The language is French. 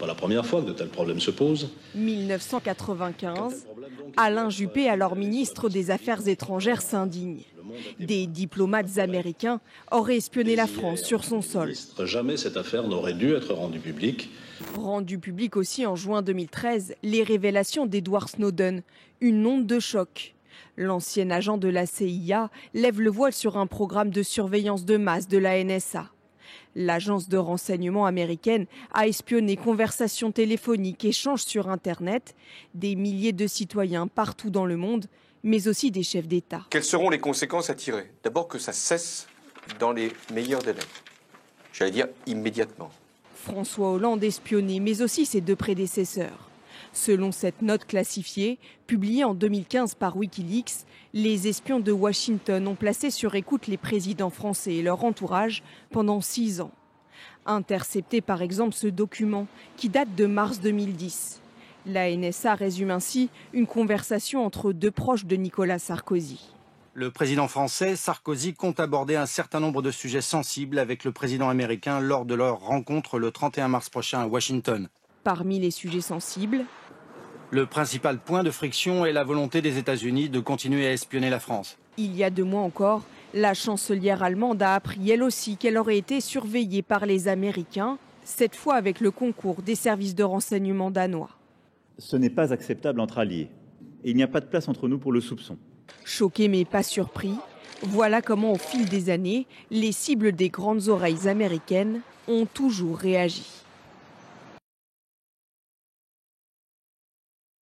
Pas la première fois que de tels problèmes se posent. 1995, Alain Juppé, alors ministre des Affaires étrangères, s'indigne. Des diplomates américains auraient espionné la France sur son sol. Jamais cette affaire n'aurait dû être rendue publique. Rendu public aussi en juin 2013, les révélations d'Edward Snowden, une onde de choc. L'ancien agent de la CIA lève le voile sur un programme de surveillance de masse de la NSA. L'agence de renseignement américaine a espionné conversations téléphoniques, échanges sur Internet, des milliers de citoyens partout dans le monde, mais aussi des chefs d'État. Quelles seront les conséquences à tirer? D'abord que ça cesse dans les meilleurs délais. J'allais dire immédiatement. François Hollande espionné, mais aussi ses deux prédécesseurs. Selon cette note classifiée, publiée en 2015 par Wikileaks, les espions de Washington ont placé sur écoute les présidents français et leur entourage pendant 6 ans. Intercepté par exemple ce document qui date de mars 2010. La NSA résume ainsi une conversation entre deux proches de Nicolas Sarkozy. Le président français, Sarkozy, compte aborder un certain nombre de sujets sensibles avec le président américain lors de leur rencontre le 31 mars prochain à Washington. Parmi les sujets sensibles, le principal point de friction est la volonté des États-Unis de continuer à espionner la France. Il y a 2 mois encore, la chancelière allemande a appris elle aussi qu'elle aurait été surveillée par les Américains, cette fois avec le concours des services de renseignement danois. Ce n'est pas acceptable entre alliés. Et il n'y a pas de place entre nous pour le soupçon. Choqués mais pas surpris, voilà comment au fil des années, les cibles des grandes oreilles américaines ont toujours réagi.